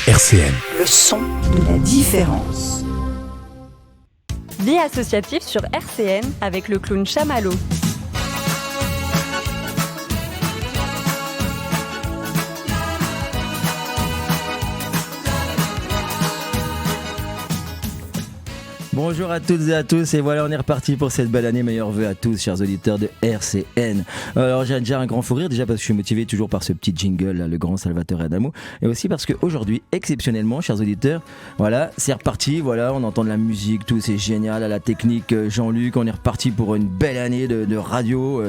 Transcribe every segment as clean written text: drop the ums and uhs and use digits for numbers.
RCN. Le son de la différence. Vie associative sur RCN avec le clown Chamallow. Bonjour à toutes et à tous, et voilà, on est reparti pour cette belle année. Meilleurs vœux à tous, chers auditeurs de RCN. Alors j'ai déjà un grand fou rire, déjà parce que je suis motivé toujours par ce petit jingle là, le grand Salvatore Adamo, et aussi parce qu'aujourd'hui, exceptionnellement, chers auditeurs, voilà, c'est reparti, voilà, on entend de la musique, tout, c'est génial, à la technique, Jean-Luc, on est reparti pour une belle année de radio,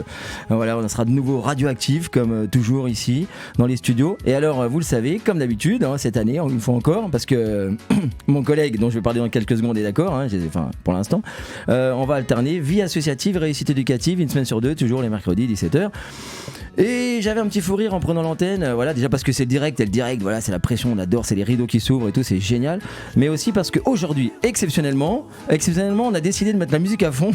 voilà, on sera de nouveau radioactif comme toujours ici dans les studios. Et alors, vous le savez, comme d'habitude, cette année, une fois encore, parce que mon collègue dont je vais parler dans quelques secondes est d'accord, enfin pour l'instant, on va alterner vie associative, réussite éducative, une semaine sur deux, toujours les mercredis 17h. Et j'avais un petit fou rire en prenant l'antenne, voilà, déjà parce que c'est direct, et le direct, voilà, c'est la pression, on adore, c'est les rideaux qui s'ouvrent et tout, c'est génial. Mais aussi parce qu'aujourd'hui, exceptionnellement, on a décidé de mettre la musique à fond.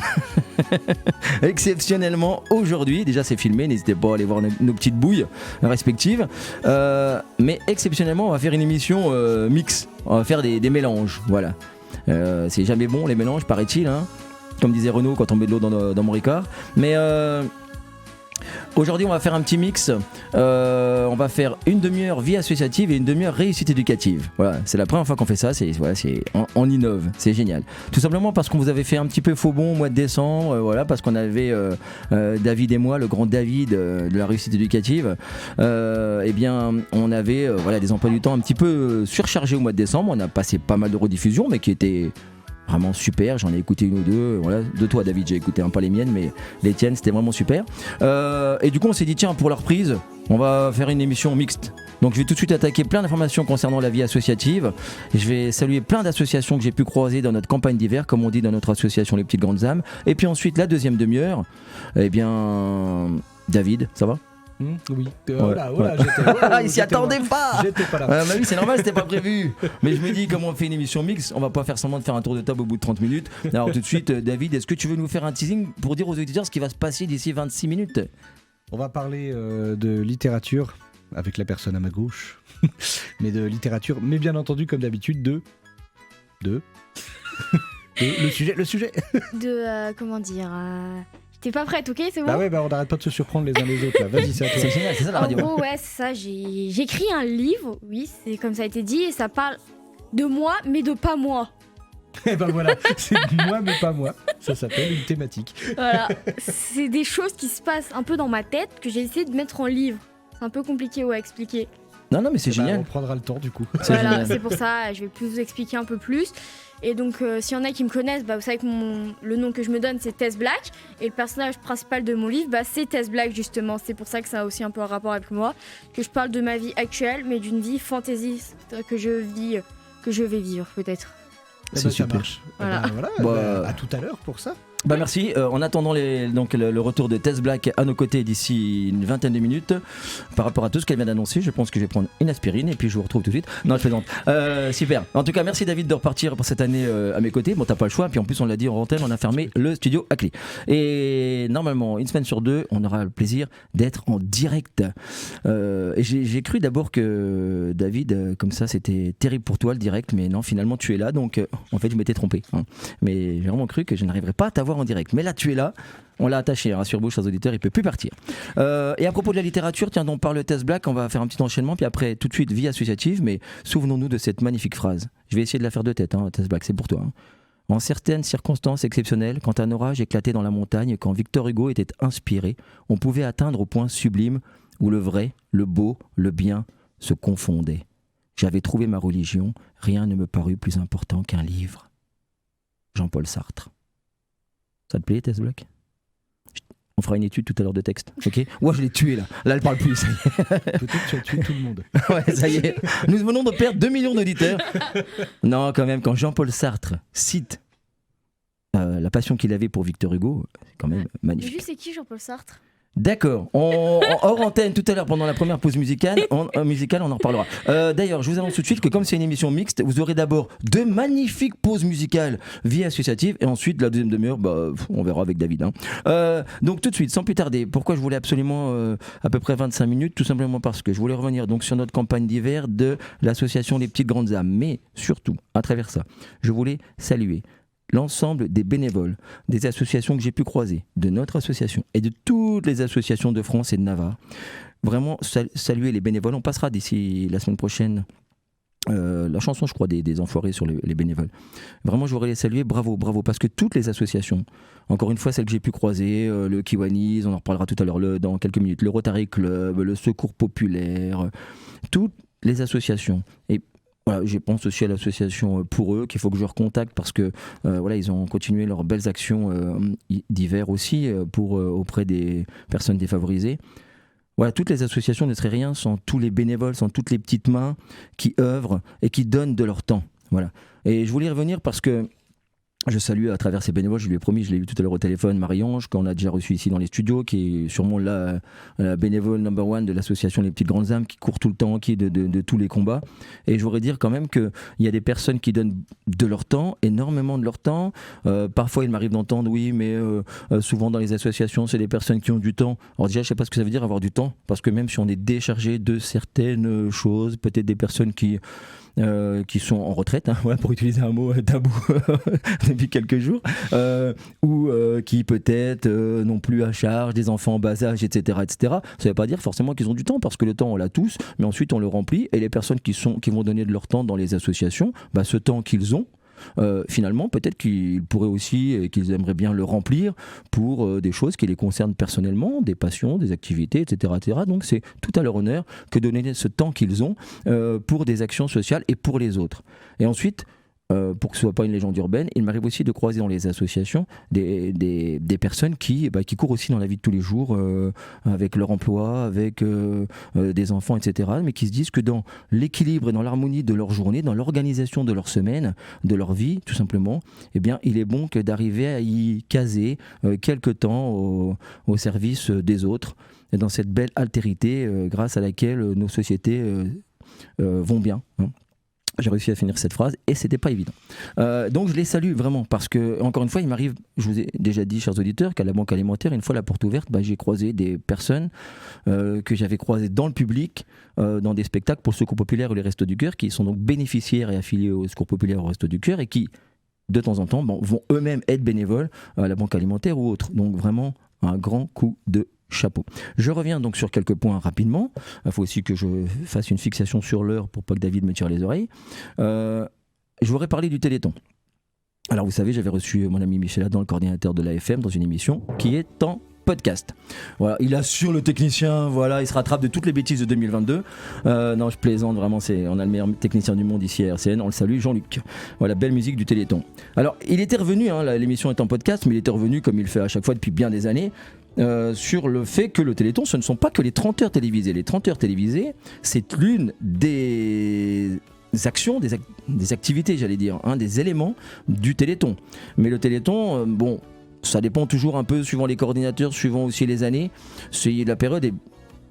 Exceptionnellement, aujourd'hui, déjà c'est filmé, n'hésitez pas à aller voir nos petites bouilles respectives. Mais exceptionnellement, on va faire une émission mix, on va faire des mélanges, voilà. C'est jamais bon les mélanges, paraît-il, comme disait Renaud quand on met de l'eau dans mon Ricard. Mais aujourd'hui on va faire un petit mix, on va faire une demi-heure vie associative et une demi-heure réussite éducative. Voilà, c'est la première fois qu'on fait ça, on innove, c'est génial. Tout simplement parce qu'on vous avait fait un petit peu faux bon au mois de décembre, voilà, parce qu'on avait David et moi, le grand David de la réussite éducative, eh bien on avait des emplois du temps un petit peu surchargés au mois de décembre. On a passé pas mal de rediffusions mais qui étaient vraiment super, j'en ai écouté une ou deux, voilà, de toi David j'ai écouté, pas les miennes mais les tiennes, c'était vraiment super. Et du coup on s'est dit tiens, pour la reprise on va faire une émission mixte. Donc je vais tout de suite attaquer plein d'informations concernant la vie associative. Et je vais saluer plein d'associations que j'ai pu croiser dans notre campagne d'hiver, comme on dit dans notre association Les Petites Grandes Âmes. Et puis ensuite la deuxième demi-heure, eh bien David, ça va ? Oui. Il s'y attendait pas. J'étais pas là. Bah oui, c'est normal, c'était pas prévu. Mais je me dis, comme on fait une émission mix, on va pas faire semblant de faire un tour de table au bout de 30 minutes. Alors tout de suite, David, est-ce que tu veux nous faire un teasing pour dire aux auditeurs ce qui va se passer d'ici 26 minutes ? On va parler de littérature avec la personne à ma gauche, mais de littérature, mais bien entendu, comme d'habitude, le sujet. Comment dire T'es pas prête, ok, c'est bon? Bah ouais, on n'arrête pas de se surprendre les uns les autres là. Vas-y, c'est à toi. C'est génial, c'est ça la radio. En gros, ouais, c'est ça. J'écris un livre, oui, c'est comme ça a été dit, et ça parle de moi, mais de pas moi. Et ben voilà, c'est moi, mais pas moi. Ça s'appelle une thématique. Voilà, c'est des choses qui se passent un peu dans ma tête que j'ai essayé de mettre en livre. C'est un peu compliqué à expliquer. Non, mais c'est génial. On prendra le temps du coup. Voilà, c'est pour ça, je vais plus vous expliquer un peu plus. Et donc, s'il y en a qui me connaissent, vous savez que le nom que je me donne, c'est Tess Black. Et le personnage principal de mon livre, c'est Tess Black, justement. C'est pour ça que ça a aussi un peu un rapport avec moi. Que je parle de ma vie actuelle, mais d'une vie fantaisiste que je vais vivre, peut-être. C'est super. Ça marche. Voilà. À tout à l'heure pour ça. Merci. En attendant le retour de Tess Black à nos côtés d'ici une vingtaine de minutes, par rapport à tout ce qu'elle vient d'annoncer, je pense que je vais prendre une aspirine et puis je vous retrouve tout de suite. Non, je plaisante. Super. En tout cas, merci David de repartir pour cette année à mes côtés. Bon, t'as pas le choix. Puis en plus, on l'a dit en antenne, on a fermé le studio à clé. Et normalement, une semaine sur deux, on aura le plaisir d'être en direct. Et j'ai cru d'abord que David, comme ça, c'était terrible pour toi le direct, mais non, finalement, tu es là. Donc, en fait, je m'étais trompé. Mais j'ai vraiment cru que je n'arriverais pas à t'avoir en direct, mais là tu es là, on l'a attaché, rassure-vous chers auditeurs, il peut plus partir. Et à propos de la littérature, tiens, on parle de Tess Black, on va faire un petit enchaînement, puis après tout de suite vie associative, mais souvenons-nous de cette magnifique phrase. Je vais essayer de la faire de tête, Tess Black, c'est pour toi. En certaines circonstances exceptionnelles, quand un orage éclatait dans la montagne, quand Victor Hugo était inspiré, on pouvait atteindre au point sublime où le vrai, le beau, le bien se confondaient. J'avais trouvé ma religion, rien ne me parut plus important qu'un livre. Jean-Paul Sartre. Ça te plaît, Tess Black ? On fera une étude tout à l'heure de texte, ok ? Ouais, je l'ai tué là. Là, elle parle plus. Ça y est. Peut-être que tu as tué tout le monde. Ouais, ça y est. Nous venons de perdre 2 millions d'auditeurs. Non, quand même, quand Jean-Paul Sartre cite la passion qu'il avait pour Victor Hugo, c'est quand même magnifique. Mais juste, c'est qui Jean-Paul Sartre ? D'accord. Hors antenne tout à l'heure pendant la première pause musicale, on en reparlera. D'ailleurs, je vous annonce tout de suite que comme c'est une émission mixte, vous aurez d'abord de magnifiques pauses musicales vie associative et ensuite la deuxième demi-heure, on verra avec David. Donc tout de suite, sans plus tarder, pourquoi je voulais absolument à peu près 25 minutes, tout simplement parce que je voulais revenir donc sur notre campagne d'hiver de l'association Les Petites Grandes Âmes, mais surtout à travers ça, je voulais saluer l'ensemble des bénévoles, des associations que j'ai pu croiser, de notre association et de toutes les associations de France et de Navarre. Vraiment saluer les bénévoles. On passera d'ici la semaine prochaine la chanson, je crois, des Enfoirés sur les bénévoles. Vraiment, je voudrais les saluer. Bravo, parce que toutes les associations, encore une fois, celles que j'ai pu croiser, le Kiwanis, on en reparlera tout à l'heure dans quelques minutes, le Rotary Club, le Secours Populaire, toutes les associations. Et voilà, je pense aussi à l'association Pour eux qu'il faut que je recontacte parce que ils ont continué leurs belles actions d'hiver aussi auprès des personnes défavorisées. Voilà, toutes les associations ne seraient rien sans tous les bénévoles, sans toutes les petites mains qui œuvrent et qui donnent de leur temps. Voilà. Et je voulais y revenir parce que je salue à travers ces bénévoles, je lui ai promis, je l'ai eu tout à l'heure au téléphone, Marie-Ange, qu'on a déjà reçu ici dans les studios, qui est sûrement la bénévole number one de l'association Les Petites Grandes Âmes, qui court tout le temps, qui est de tous les combats. Et je voudrais dire quand même qu'il y a des personnes qui donnent de leur temps, énormément de leur temps. Parfois, il m'arrive d'entendre, oui, mais souvent dans les associations, c'est des personnes qui ont du temps. Alors déjà, je ne sais pas ce que ça veut dire avoir du temps, parce que même si on est déchargé de certaines choses, peut-être des personnes qui sont en retraite, pour utiliser un mot tabou depuis quelques jours, ou qui peut-être n'ont plus à charge des enfants en bas âge, etc. Ça ne veut pas dire forcément qu'ils ont du temps, parce que le temps on l'a tous, mais ensuite on le remplit, et les personnes qui vont donner de leur temps dans les associations, ce temps qu'ils ont, finalement peut-être qu'ils pourraient aussi et qu'ils aimeraient bien le remplir pour des choses qui les concernent personnellement, des passions, des activités, etc. Donc c'est tout à leur honneur que de donner ce temps qu'ils ont pour des actions sociales et pour les autres. Et ensuite, pour que ce ne soit pas une légende urbaine, il m'arrive aussi de croiser dans les associations des personnes qui courent aussi dans la vie de tous les jours avec leur emploi, avec des enfants, etc. mais qui se disent que dans l'équilibre et dans l'harmonie de leur journée, dans l'organisation de leur semaine, de leur vie tout simplement, il est bon que d'arriver à y caser quelque temps au service des autres et dans cette belle altérité grâce à laquelle nos sociétés vont bien. J'ai réussi à finir cette phrase et c'était pas évident. Donc je les salue vraiment parce que, encore une fois, il m'arrive, je vous ai déjà dit, chers auditeurs, qu'à la Banque Alimentaire, une fois la porte ouverte, j'ai croisé des personnes que j'avais croisées dans le public, dans des spectacles pour le Secours Populaire ou les Restos du Cœur, qui sont donc bénéficiaires et affiliés au Secours Populaire ou au Restos du Cœur et qui, de temps en temps, vont eux-mêmes être bénévoles à la Banque Alimentaire ou autre. Donc vraiment un grand coup de chapeau. Je reviens donc sur quelques points rapidement. Il faut aussi que je fasse une fixation sur l'heure pour pas que David me tire les oreilles. Je voudrais parler du Téléthon. Alors vous savez, j'avais reçu mon ami Michel Adam, le coordinateur de l'AFM, dans une émission qui est en podcast. Voilà, il assure le technicien, il se rattrape de toutes les bêtises de 2022. Non, je plaisante, vraiment, on a le meilleur technicien du monde ici à RCN, on le salue, Jean-Luc. Voilà, belle musique du Téléthon. Alors, il était revenu, l'émission est en podcast, mais il était revenu, comme il le fait à chaque fois depuis bien des années, sur le fait que le Téléthon, ce ne sont pas que les 30 heures télévisées. Les 30 heures télévisées, c'est l'une des actions, des activités, j'allais dire, des éléments du Téléthon. Mais le Téléthon, ça dépend toujours un peu suivant les coordinateurs, suivant aussi les années. La période est,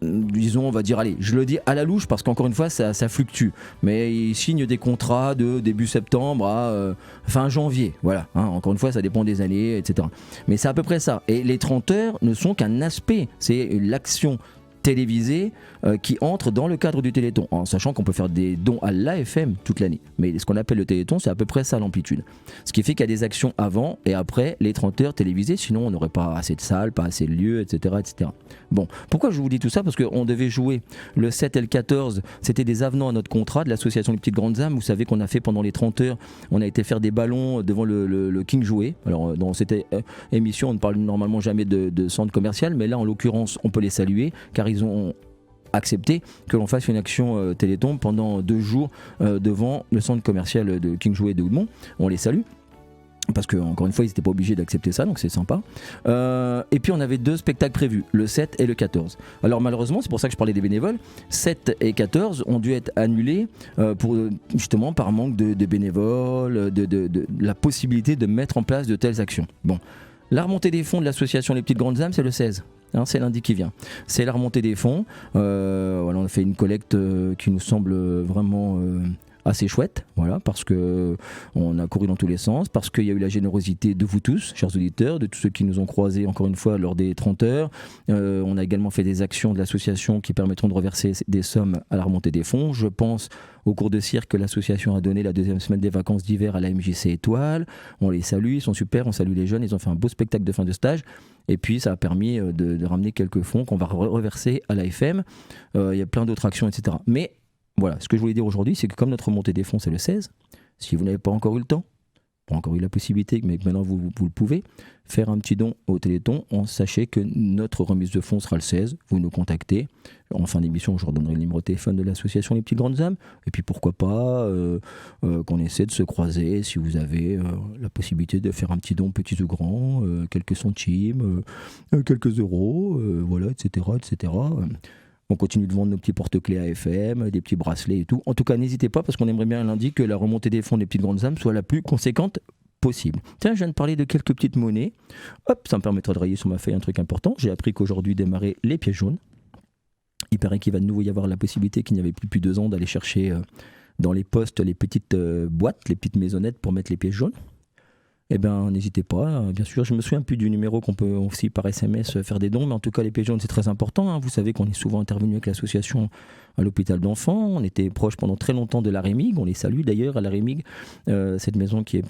disons, on va dire, allez, je le dis à la louche parce qu'encore une fois, ça fluctue. Mais ils signent des contrats de début septembre à fin janvier. Voilà, encore une fois, ça dépend des années, etc. Mais c'est à peu près ça. Et les 30 heures ne sont qu'un aspect. C'est l'action télévisée qui entre dans le cadre du Téléthon, en sachant qu'on peut faire des dons à l'AFM toute l'année. Mais ce qu'on appelle le Téléthon, c'est à peu près ça l'amplitude. Ce qui fait qu'il y a des actions avant et après les 30 heures télévisées, sinon on n'aurait pas assez de salles, pas assez de lieux, etc. Bon, pourquoi je vous dis tout ça ? Parce qu'on devait jouer le 7 et le 14, c'était des avenants à notre contrat de l'association Les Petites Grandes Âmes. Vous savez qu'on a fait pendant les 30 heures, on a été faire des ballons devant le King Jouet. Alors dans cette émission, on ne parle normalement jamais de centre commercial, mais là en l'occurrence, on peut les saluer, car ils ont accepté que l'on fasse une action Téléthon pendant 2 jours devant le centre commercial de King Jouet de Houdemont. On les salue parce que, encore une fois, ils n'étaient pas obligés d'accepter ça, donc c'est sympa. Et puis on avait 2 spectacles prévus, le 7 et le 14. Alors malheureusement, c'est pour ça que je parlais des bénévoles, 7 et 14 ont dû être annulés justement par manque de bénévoles, de la possibilité de mettre en place de telles actions. Bon, la remontée des fonds de l'association Les Petites Grandes Âmes, c'est le 16. hein, c'est lundi qui vient. C'est la remontée des fonds. Voilà, on a fait une collecte qui nous semble vraiment assez chouette, voilà, parce que on a couru dans tous les sens, parce qu'il y a eu la générosité de vous tous, chers auditeurs, de tous ceux qui nous ont croisés encore une fois lors des 30 heures. On a également fait des actions de l'association qui permettront de reverser des sommes à la remontée des fonds. Je pense au cours de cirque que l'association a donné la deuxième semaine des vacances d'hiver à la MJC Étoile. On les salue, ils sont super, on salue les jeunes, ils ont fait un beau spectacle de fin de stage. Et puis ça a permis de ramener quelques fonds qu'on va reverser à l'AFM. Il y a plein d'autres actions, etc. Mais voilà, ce que je voulais dire aujourd'hui, c'est que comme notre remontée des fonds, c'est le 16, si vous n'avez pas encore eu le temps, pas encore eu la possibilité, mais que maintenant vous le pouvez, faire un petit don au Téléthon, sachez que notre remise de fonds sera le 16, vous nous contactez. En fin d'émission, je redonnerai le numéro de téléphone de l'association Les Petites Grandes Âmes, et puis pourquoi pas qu'on essaie de se croiser si vous avez la possibilité de faire un petit don, petit ou grand, quelques centimes, quelques euros, voilà, etc., etc. On continue de vendre nos petits porte-clés AFM, des petits bracelets et tout. En tout cas, n'hésitez pas parce qu'on aimerait bien lundi que la remontée des fonds des Petites Grandes Âmes soit la plus conséquente possible. Tiens, je viens de parler de quelques petites monnaies. Hop, ça me permettra de rayer sur ma feuille un truc important. J'ai appris qu'aujourd'hui démarraient les pièces jaunes. Il paraît qu'il va de nouveau y avoir la possibilité qu'il n'y avait plus depuis 2 ans d'aller chercher dans les postes les petites boîtes, les petites maisonnettes pour mettre les pièces jaunes. Eh bien, n'hésitez pas. Bien sûr, je me souviens plus du numéro qu'on peut aussi par SMS faire des dons, mais en tout cas, les pièces jaunes, c'est très important. Hein. Vous savez qu'on est souvent intervenu avec l'association à l'hôpital d'enfants. On était proche pendant très longtemps de la Rémig. On les salue d'ailleurs à la Rémig, cette maison qui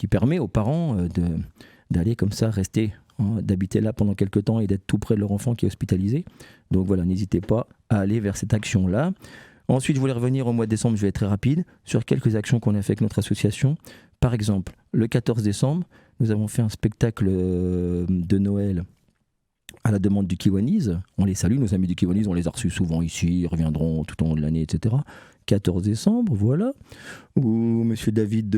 permet aux parents d'aller comme ça, rester, d'habiter là pendant quelques temps et d'être tout près de leur enfant qui est hospitalisé. Donc voilà, n'hésitez pas à aller vers cette action-là. Ensuite, je voulais revenir au mois de décembre, je vais être très rapide, sur quelques actions qu'on a fait avec notre association. Par exemple, le 14 décembre, nous avons fait un spectacle de Noël à la demande du Kiwanis. On les salue, nos amis du Kiwanis, on les a reçus souvent ici, ils reviendront tout au long de l'année, etc. 14 décembre, voilà, où Monsieur David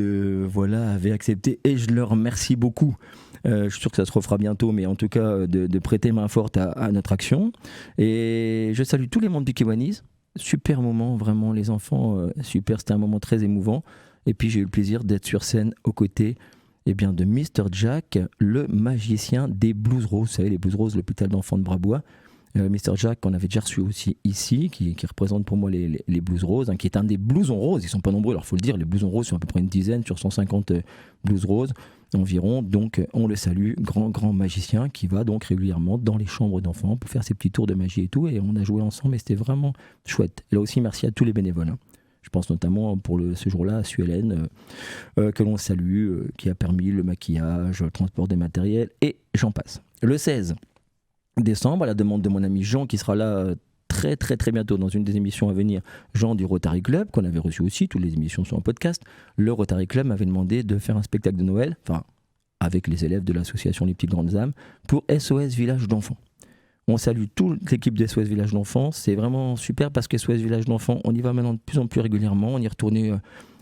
avait accepté, et je leur remercie beaucoup. Je suis sûr que ça se refera bientôt, mais en tout cas, de prêter main forte à notre action. Et je salue tous les membres du Kiwanis. Super moment, vraiment, les enfants, super, c'était un moment très émouvant. Et puis j'ai eu le plaisir d'être sur scène aux côtés de Mr. Jack, le magicien des Blues Roses. Vous savez, les Blues Roses, l'hôpital d'enfants de Brabois. Mr. Jack, qu'on avait déjà reçu aussi ici, qui représente pour moi les Blues Roses, qui est un des blousons roses. Ils ne sont pas nombreux, alors il faut le dire, les blousons roses sont à peu près une dizaine sur 150 Blues Roses environ. Donc on le salue, grand magicien qui va donc régulièrement dans les chambres d'enfants pour faire ses petits tours de magie et tout. Et on a joué ensemble et c'était vraiment chouette. Et là aussi, merci à tous les bénévoles. Hein. Je pense notamment pour ce jour-là à Suellen, que l'on salue, qui a permis le maquillage, le transport des matériels, et j'en passe. Le 16 décembre, à la demande de mon ami Jean, qui sera là très bientôt dans une des émissions à venir, Jean du Rotary Club, qu'on avait reçu aussi, toutes les émissions sont en podcast, le Rotary Club m'avait demandé de faire un spectacle de Noël, avec les élèves de l'association Les Petites Grandes Âmes, pour SOS Village d'Enfants. On salue toute l'équipe des SOS Village d'Enfants. C'est vraiment super parce que SOS Village d'Enfants, on y va maintenant de plus en plus régulièrement. On y est retourné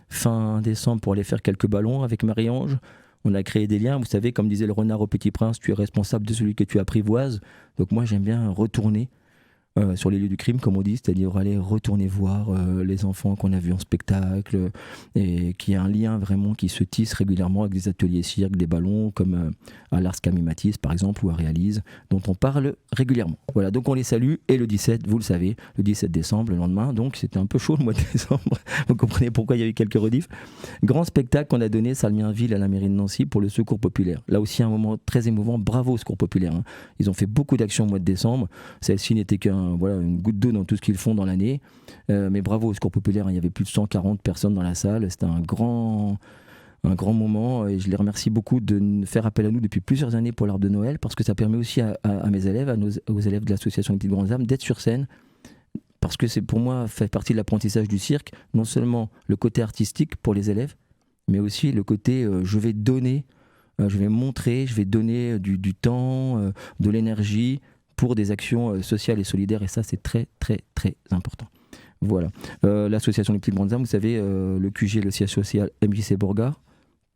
fin décembre pour aller faire quelques ballons avec Marie-Ange. On a créé des liens. Vous savez, comme disait le renard au Petit Prince, tu es responsable de celui que tu apprivoises. Donc moi, j'aime bien retourner sur les lieux du crime, comme on dit, c'est-à-dire aller retourner voir les enfants qu'on a vus en spectacle et qui a un lien vraiment qui se tisse régulièrement avec des ateliers cirque, des ballons comme à l'Ars Camimatis par exemple ou à Réalise, dont on parle régulièrement. Voilà, donc on les salue et le 17, vous le savez, le 17 décembre, le lendemain, donc c'était un peu chaud le mois de décembre, vous comprenez pourquoi il y a eu quelques rediffs. Grand spectacle qu'on a donné Salmienville à la mairie de Nancy pour le Secours Populaire. Là aussi un moment très émouvant, bravo au Secours Populaire. Hein. Ils ont fait beaucoup d'actions au mois de décembre, celle-ci n'était une goutte d'eau dans tout ce qu'ils font dans l'année, mais bravo au Secours Populaire, hein. Il y avait plus de 140 personnes dans la salle, c'était un grand moment et je les remercie beaucoup de faire appel à nous depuis plusieurs années pour l'arbre de Noël parce que ça permet aussi à mes élèves, aux élèves de l'association Les Petites Grandes Âmes d'être sur scène parce que c'est pour moi fait partie de l'apprentissage du cirque, non seulement le côté artistique pour les élèves mais aussi le côté je vais donner, je vais montrer, je vais donner du temps, de l'énergie pour des actions sociales et solidaires et ça c'est très important. Voilà. L'association Les Petites Grandes Âmes, vous savez, le QG, le siège social MJC Bourgard,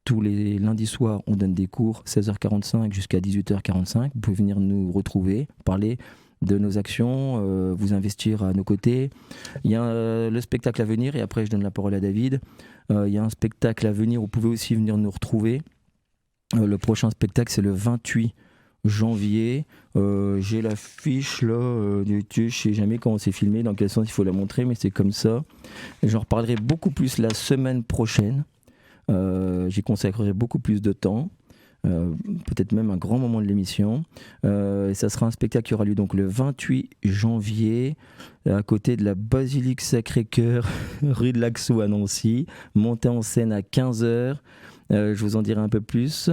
tous les lundis soirs, on donne des cours 16h45 jusqu'à 18h45. Vous pouvez venir nous retrouver, parler de nos actions, vous investir à nos côtés. Il y a le spectacle à venir et après je donne la parole à David. Il y a un spectacle à venir, vous pouvez aussi venir nous retrouver. Le prochain spectacle, c'est le 28 janvier. J'ai l'affiche là, je sais jamais comment c'est filmé, dans quel sens il faut la montrer, mais c'est comme ça. Et j'en reparlerai beaucoup plus la semaine prochaine. J'y consacrerai beaucoup plus de temps. Peut-être même un grand moment de l'émission. Et ça sera un spectacle qui aura lieu donc le 28 janvier à côté de la Basilique Sacré-Cœur, rue de l'Axou à Nancy, montée en scène à 15h. Je vous en dirai un peu plus.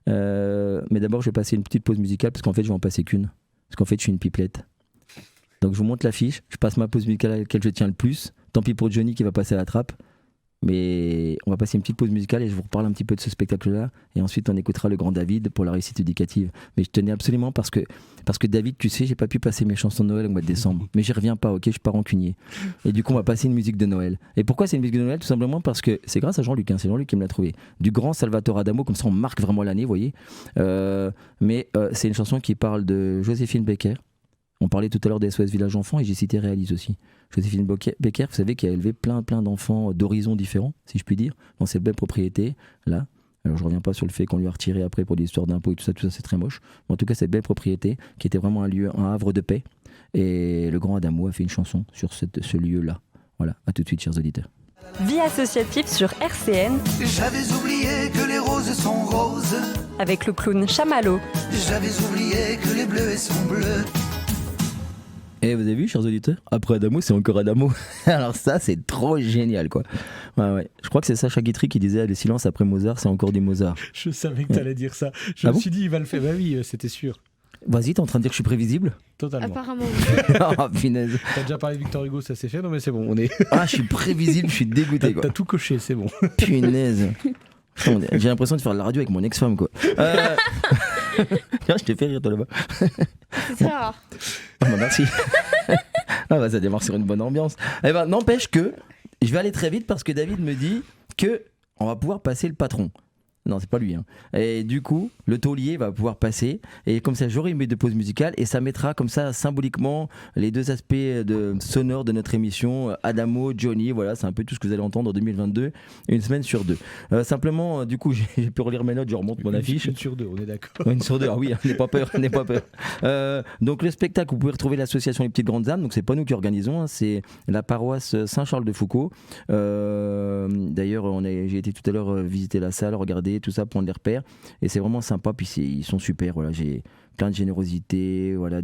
Mais d'abord, je vais passer une petite pause musicale parce qu'en fait, je vais en passer qu'une. Parce qu'en fait, je suis une pipelette. Donc, je vous montre l'affiche. Je passe ma pause musicale à laquelle je tiens le plus. Tant pis pour Johnny qui va passer à la trappe. Mais on va passer une petite pause musicale et je vous reparle un petit peu de ce spectacle-là. Et ensuite, on écoutera le grand David pour la réussite éducative. Mais je tenais absolument parce que David, tu sais, j'ai pas pu passer mes chansons de Noël au mois de décembre. Mais j'y reviens pas, ok, je suis pas rancunier. Et du coup, on va passer une musique de Noël. Et pourquoi c'est une musique de Noël? Tout simplement parce que c'est grâce à Jean-Luc, c'est Jean-Luc qui me l'a trouvé. Du grand Salvatore Adamo, comme ça on marque vraiment l'année, vous voyez. Mais c'est une chanson qui parle de Joséphine Baker. On parlait tout à l'heure des SOS Village Enfants et j'ai cité Réalise aussi. Joséphine Baker, vous savez, qui a élevé plein d'enfants d'horizons différents, si je puis dire, dans cette belle propriété là. Alors je reviens pas sur le fait qu'on lui a retiré après pour des histoires d'impôts et tout ça c'est très moche. Mais en tout cas, cette belle propriété qui était vraiment un havre de paix. Et le grand Adamo a fait une chanson sur ce lieu-là. Voilà, à tout de suite, chers auditeurs. Vie associative sur RCN J'avais oublié que les roses sont roses. avec le clown Chamallow. J'avais oublié que les bleus sont bleus. Et vous avez vu, chers auditeurs, après Adamo, c'est encore Adamo. Alors ça, c'est trop génial, quoi. Ouais. Je crois que c'est Sacha Guitry qui disait le silence après Mozart, c'est encore du Mozart. Je savais que t'allais dire ça. Je me suis dit, il va le faire. Bah oui, c'était sûr. Vas-y, t'es en train de dire que je suis prévisible? Totalement. Apparemment, oui. Oh, punaise. T'as déjà parlé de Victor Hugo, ça c'est fait? Non mais c'est bon, on est... Ah, je suis prévisible, je suis dégoûté, quoi. T'as tout coché, c'est bon. Punaise. Putain, j'ai l'impression de faire de la radio avec mon ex-femme, quoi. Tiens, je t'ai fait rire, toi, là-bas. C'est très rare. Ah bah merci. Ah bah ça démarre sur une bonne ambiance. Eh ben n'empêche que je vais aller très vite parce que David me dit que on va pouvoir passer le patron. Non, c'est pas lui. Hein. Et du coup, le taulier va pouvoir passer. Et comme ça, j'aurai une minute de pause musicale. Et ça mettra comme ça, symboliquement, les deux aspects sonores de notre émission. Adamo, Johnny, voilà, c'est un peu tout ce que vous allez entendre en 2022. Une semaine sur deux. Simplement, du coup, j'ai pu relire mes notes, je remonte mon affiche. Une sur deux, on est d'accord. Une sur deux, ah oui, n'aie pas peur, n'aie pas peur. Donc le spectacle, vous pouvez retrouver l'association Les Petites Grandes Âmes. Donc c'est pas nous qui organisons, hein, c'est la paroisse Saint-Charles-de-Foucauld. D'ailleurs, j'ai été tout à l'heure visiter la salle, regarder tout ça, prendre des repères, et c'est vraiment sympa. Puis ils sont super. Voilà, j'ai plein de générosité, voilà,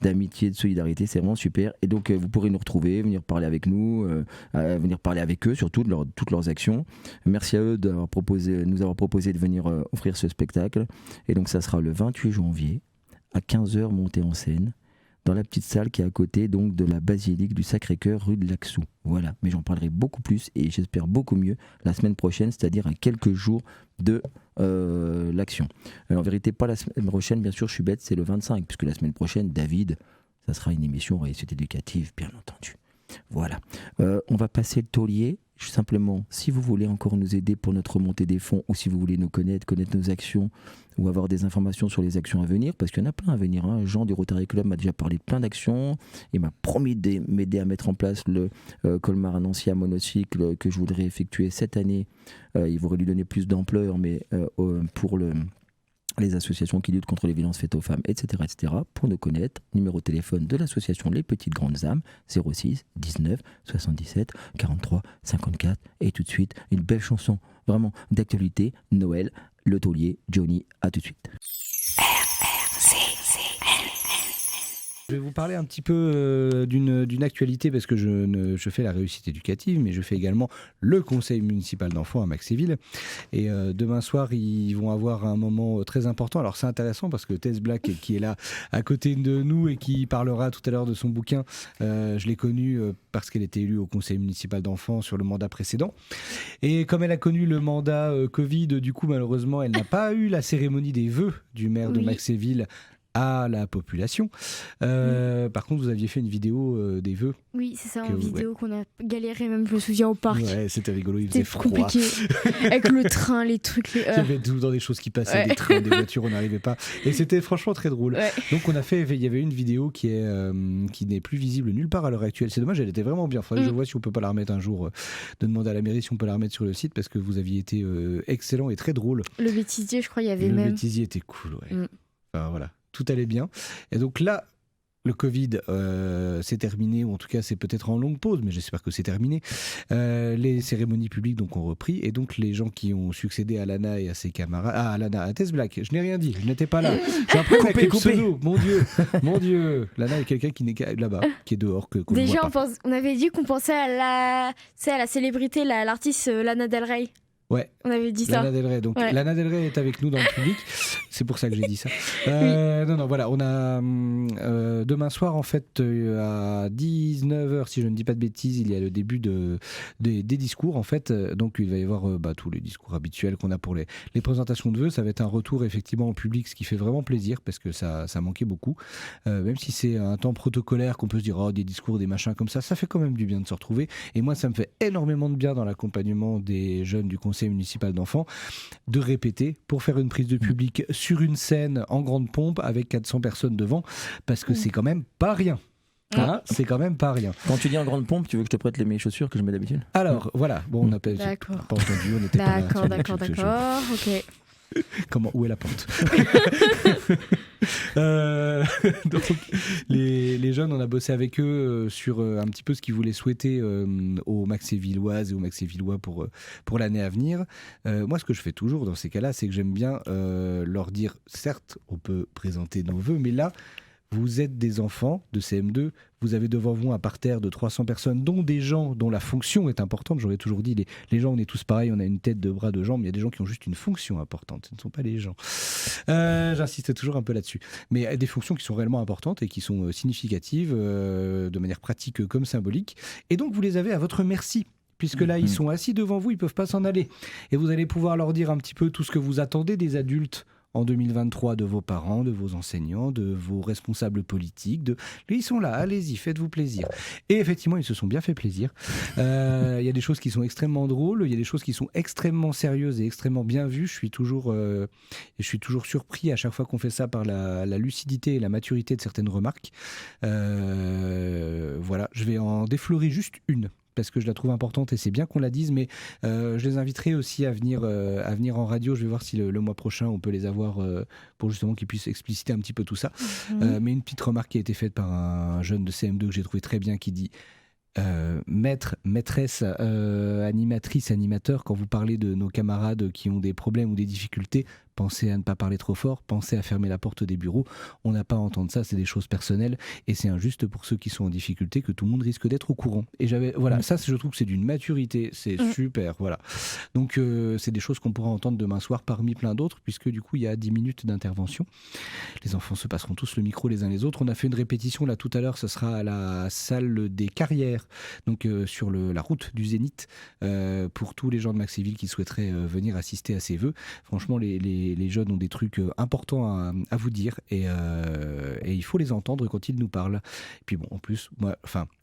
d'amitié, de solidarité. C'est vraiment super. Et donc vous pourrez nous retrouver, venir parler avec nous, venir parler avec eux, surtout de toutes leurs actions. Merci à eux de nous avoir proposé de venir offrir ce spectacle. Et donc ça sera le 28 janvier à 15h, montée en scène, dans la petite salle qui est à côté donc de la basilique du Sacré-Cœur, rue de l'Axou. Voilà, mais j'en parlerai beaucoup plus et j'espère beaucoup mieux la semaine prochaine, c'est-à-dire à quelques jours de l'action. Alors en vérité, pas la semaine prochaine, bien sûr, je suis bête, c'est le 25, puisque la semaine prochaine, David, ça sera une émission réussite éducative, bien entendu. Voilà, on va passer le taulier. Simplement, si vous voulez encore nous aider pour notre remontée des fonds, ou si vous voulez nous connaître nos actions, ou avoir des informations sur les actions à venir, parce qu'il y en a plein à venir. Hein. Jean du Rotary Club m'a déjà parlé de plein d'actions. Il m'a promis de m'aider à mettre en place le Colmar à Nancy à monocycle que je voudrais effectuer cette année. Il voudrait lui donner plus d'ampleur, mais pour les associations qui luttent contre les violences faites aux femmes, etc., etc. Pour nous connaître, numéro de téléphone de l'association Les Petites Grandes Âmes, 06 19 77 43 54. Et tout de suite, une belle chanson, vraiment d'actualité, Noël, le taulier, Johnny, à tout de suite. Je vais vous parler un petit peu d'une actualité parce que je fais la réussite éducative, mais je fais également le conseil municipal d'enfants à Maxéville. Et demain soir, ils vont avoir un moment très important. Alors c'est intéressant parce que Tess Black, qui est là à côté de nous et qui parlera tout à l'heure de son bouquin, je l'ai connue parce qu'elle était élue au conseil municipal d'enfants sur le mandat précédent. Et comme elle a connu le mandat Covid, du coup malheureusement, elle n'a pas eu la cérémonie des vœux du maire de Maxéville à la population. Par contre, vous aviez fait une vidéo des vœux. Oui, c'est ça, en vidéo qu'on a galéré, même je me souviens au parc. Ouais, c'était rigolo, il faisait froid. C'était compliqué. Avec le train, les trucs, les heures. Il y avait tout dans des choses qui passaient, des trains, des voitures, on n'arrivait pas. Et c'était franchement très drôle. Ouais. Donc il y avait une vidéo qui n'est plus visible nulle part à l'heure actuelle. C'est dommage, elle était vraiment bien. Faudrait que je vois si on peut pas la remettre un jour, de demander à la mairie si on peut la remettre sur le site, parce que vous aviez été excellent et très drôle. Le bêtisier, je crois, il y avait le même. Le bêtisier était cool, ouais. Enfin, voilà, tout allait bien. Et donc là, le Covid, c'est terminé, ou en tout cas c'est peut-être en longue pause, mais j'espère que c'est terminé. Les cérémonies publiques donc ont repris, et donc les gens qui ont succédé à Lana et à ses camarades, à Lana, à Tess Black, je n'ai rien dit, je n'étais pas là. J'ai un problème avec les pseudos, mon Dieu. Lana est quelqu'un qui n'est là-bas, qui est dehors, qu'on ne Déjà, voit pas. on avait dit qu'on pensait à la célébrité, l'artiste Lana Del Rey. Ouais. On avait dit ça. Lana Del Rey. Donc Ouais. Lana Del Rey est avec nous dans le public. C'est pour ça que j'ai dit ça. Non, voilà. On a demain soir, en fait, à 19h, si je ne dis pas de bêtises, il y a le début des discours, en fait. Donc il va y avoir tous les discours habituels qu'on a pour les présentations de vœux. Ça va être un retour, effectivement, en public, ce qui fait vraiment plaisir, parce que ça manquait beaucoup. Même si c'est un temps protocolaire, qu'on peut se dire, oh, des discours, des machins comme ça fait quand même du bien de se retrouver. Et moi, ça me fait énormément de bien dans l'accompagnement des jeunes du conseil municipal d'enfants de répéter pour faire une prise de public sur une scène en grande pompe avec 400 personnes devant, parce que c'est quand même pas rien. Hein, c'est quand même pas rien. Quand tu dis en grande pompe, tu veux que je te prête mes chaussures que je mets d'habitude? Alors voilà, bon, on a pas D'accord. entendu, on n'était pas là. D'accord, ok. Comment, où est la pente? Donc, les jeunes, on a bossé avec eux sur un petit peu ce qu'ils voulaient souhaiter aux Maxévilloises et aux Maxévillois pour l'année à venir. Moi, ce que je fais toujours dans ces cas-là, c'est que j'aime bien leur dire, certes, on peut présenter nos vœux, mais là, vous êtes des enfants de CM2, vous avez devant vous un parterre de 300 personnes, dont des gens dont la fonction est importante. J'aurais toujours dit, les gens, on est tous pareils, on a une tête, deux bras, deux jambes, mais il y a des gens qui ont juste une fonction importante, ce ne sont pas les gens. J'insiste toujours un peu là-dessus. Mais des fonctions qui sont réellement importantes et qui sont significatives, de manière pratique comme symbolique. Et donc, vous les avez à votre merci. Puisque là, ils sont assis devant vous, ils ne peuvent pas s'en aller. Et vous allez pouvoir leur dire un petit peu tout ce que vous attendez des adultes en 2023, de vos parents, de vos enseignants, de vos responsables politiques. Ils sont là, allez-y, faites-vous plaisir. Et effectivement, ils se sont bien fait plaisir. Il y a des choses qui sont extrêmement drôles, il y a des choses qui sont extrêmement sérieuses et extrêmement bien vues. Je suis toujours surpris à chaque fois qu'on fait ça par la lucidité et la maturité de certaines remarques. Voilà, je vais en déflorer juste une, parce que je la trouve importante et c'est bien qu'on la dise, mais je les inviterai aussi à venir en radio. Je vais voir si le mois prochain on peut les avoir pour justement qu'ils puissent expliciter un petit peu tout ça. Mais une petite remarque qui a été faite par un jeune de CM2 que j'ai trouvé très bien, qui dit maître, maîtresse, animatrice, animateur, quand vous parlez de nos camarades qui ont des problèmes ou des difficultés, pensez à ne pas parler trop fort, pensez à fermer la porte des bureaux. On n'a pas à entendre ça, c'est des choses personnelles et c'est injuste pour ceux qui sont en difficulté que tout le monde risque d'être au courant. Et ça, je trouve que c'est d'une maturité, c'est super, voilà. Donc c'est des choses qu'on pourra entendre demain soir parmi plein d'autres, puisque du coup il y a 10 minutes d'intervention. Les enfants se passeront tous le micro les uns les autres. On a fait une répétition là tout à l'heure, ce sera à la salle des Carrières, donc sur la route du Zénith, pour tous les gens de Maxéville qui souhaiteraient venir assister à ces vœux. Franchement, les jeunes ont des trucs importants à vous dire et il faut les entendre quand ils nous parlent. Et puis bon, en plus,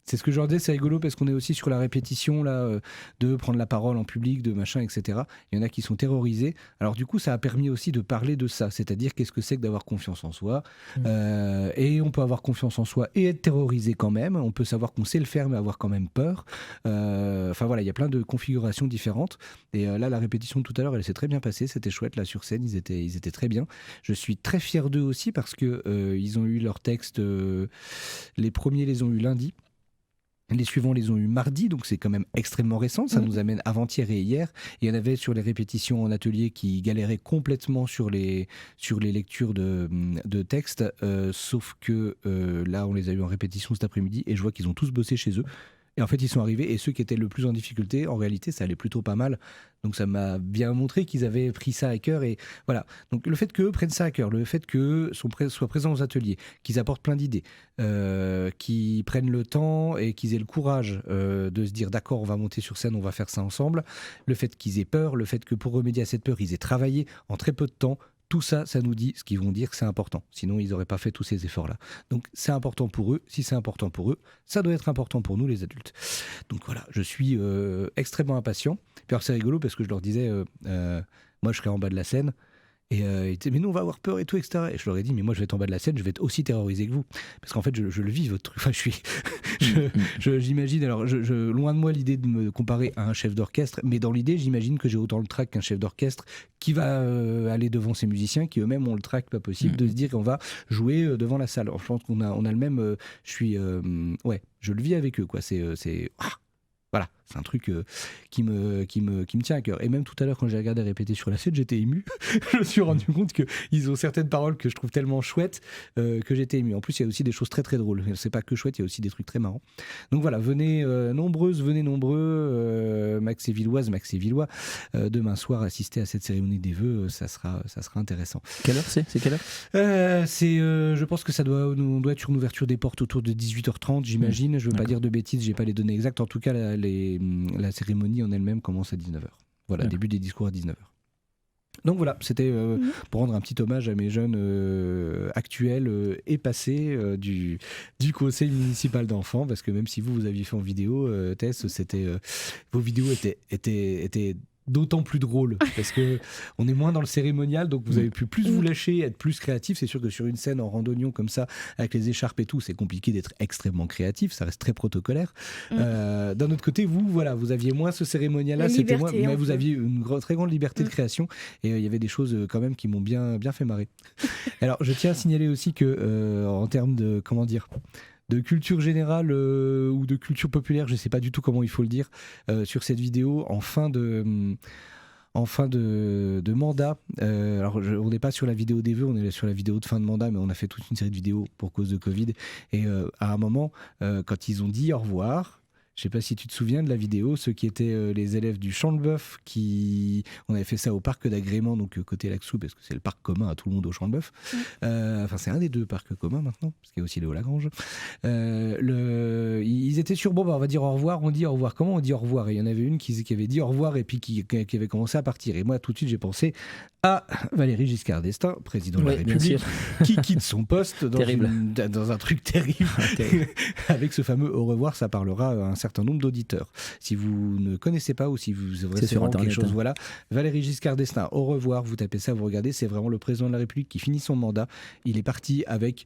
c'est ce que je leur disais, c'est rigolo parce qu'on est aussi sur la répétition là, de prendre la parole en public, de machin, etc. Il y en a qui sont terrorisés. Alors du coup, ça a permis aussi de parler de ça, c'est-à-dire qu'est-ce que c'est que d'avoir confiance en soi. Et on peut avoir confiance en soi et être terrorisé quand même. On peut savoir qu'on sait le faire mais avoir quand même peur. Enfin voilà, il y a plein de configurations différentes. Et là, la répétition de tout à l'heure, elle s'est très bien passée. C'était chouette là sur scène, ils étaient très bien. Je suis très fier d'eux aussi parce que ils ont eu leur texte. Les premiers les ont eu lundi. Les suivants les ont eu mardi, donc c'est quand même extrêmement récent. Ça nous amène avant-hier et hier. Il y en avait sur les répétitions en atelier qui galéraient complètement sur les lectures de textes, sauf que là, on les a eu en répétition cet après-midi et je vois qu'ils ont tous bossé chez eux. Et en fait, ils sont arrivés et ceux qui étaient le plus en difficulté, en réalité, ça allait plutôt pas mal. Donc ça m'a bien montré qu'ils avaient pris ça à cœur. Et voilà. Donc le fait qu'eux prennent ça à cœur, le fait qu'eux soient présents aux ateliers, qu'ils apportent plein d'idées, qu'ils prennent le temps et qu'ils aient le courage de se dire d'accord, on va monter sur scène, on va faire ça ensemble. Le fait qu'ils aient peur, le fait que pour remédier à cette peur, ils aient travaillé en très peu de temps. Tout ça, ça nous dit ce qu'ils vont dire que c'est important. Sinon, ils n'auraient pas fait tous ces efforts-là. Donc, c'est important pour eux. Si c'est important pour eux, ça doit être important pour nous, les adultes. Donc voilà, je suis extrêmement impatient. Puis alors, c'est rigolo parce que je leur disais, moi, je serai en bas de la scène. Et il disait, mais nous on va avoir peur et tout, etc. Et je leur ai dit, mais moi je vais être en bas de la scène, je vais être aussi terrorisé que vous. Parce qu'en fait, je le vis, votre truc. Enfin, j'imagine, alors loin de moi l'idée de me comparer à un chef d'orchestre, mais dans l'idée, j'imagine que j'ai autant le trac qu'un chef d'orchestre qui va aller devant ses musiciens, qui eux-mêmes ont le trac pas possible de se dire qu'on va jouer devant la salle. Alors, je pense qu'on a le même. Je le vis avec eux, quoi. Voilà, c'est un truc qui me tient à cœur. Et même tout à l'heure, quand j'ai regardé répéter sur la scène, j'étais ému. Je me suis rendu compte qu'ils ont certaines paroles que je trouve tellement chouettes que j'étais ému. En plus, il y a aussi des choses très très drôles. C'est pas que chouette, il y a aussi des trucs très marrants. Donc voilà, venez nombreux, Max et Villois, demain soir, assister à cette cérémonie des vœux, ça sera intéressant. Quelle heure c'est quelle heure Je pense que on doit être sur une ouverture des portes autour de 18h30, j'imagine. Je veux pas dire de bêtises, j'ai pas les données exactes. En tout cas, la cérémonie en elle-même commence à 19h. Voilà, début des discours à 19h. Donc voilà, c'était pour rendre un petit hommage à mes jeunes actuels et passés du conseil municipal d'enfants, parce que même si vous aviez fait en vidéo, Tess, vos vidéos étaient d'autant plus drôle parce que on est moins dans le cérémonial, donc vous avez pu plus vous lâcher, être plus créatif. C'est sûr que sur une scène en randonnion comme ça, avec les écharpes et tout, c'est compliqué d'être extrêmement créatif, ça reste très protocolaire. D'un autre côté, vous aviez moins ce cérémonial-là, c'était moins, mais vous aviez une très grande liberté de création, et il y avait des choses quand même qui m'ont bien fait marrer. Alors, je tiens à signaler aussi que en termes de de culture générale ou de culture populaire, je ne sais pas du tout comment il faut le dire, sur cette vidéo, en fin de mandat. Alors, on n'est pas sur la vidéo des vœux, on est sur la vidéo de fin de mandat, mais on a fait toute une série de vidéos pour cause de Covid. Et à un moment, quand ils ont dit au revoir, je ne sais pas si tu te souviens de la vidéo, ceux qui étaient les élèves du Champ de Bœuf, on avait fait ça au parc d'agrément, donc côté Laxou, parce que c'est le parc commun à tout le monde au Champ de Bœuf. Enfin, c'est un des deux parcs communs maintenant, parce qu'il y a aussi Léo Lagrange. Ils étaient sur, on va dire au revoir, on dit au revoir. Comment on dit au revoir? Et il y en avait une qui avait dit au revoir et puis qui avait commencé à partir. Et moi, tout de suite, j'ai pensé à Valéry Giscard d'Estaing, président de la République, qui quitte son poste dans un truc terrible. Avec ce fameux au revoir, ça parlera à un certain nombre d'auditeurs. Si vous ne connaissez pas ou si vous avez sur Internet, quelque chose, voilà, Valéry Giscard d'Estaing, au revoir, vous tapez ça, vous regardez, c'est vraiment le président de la République qui finit son mandat. Il est parti avec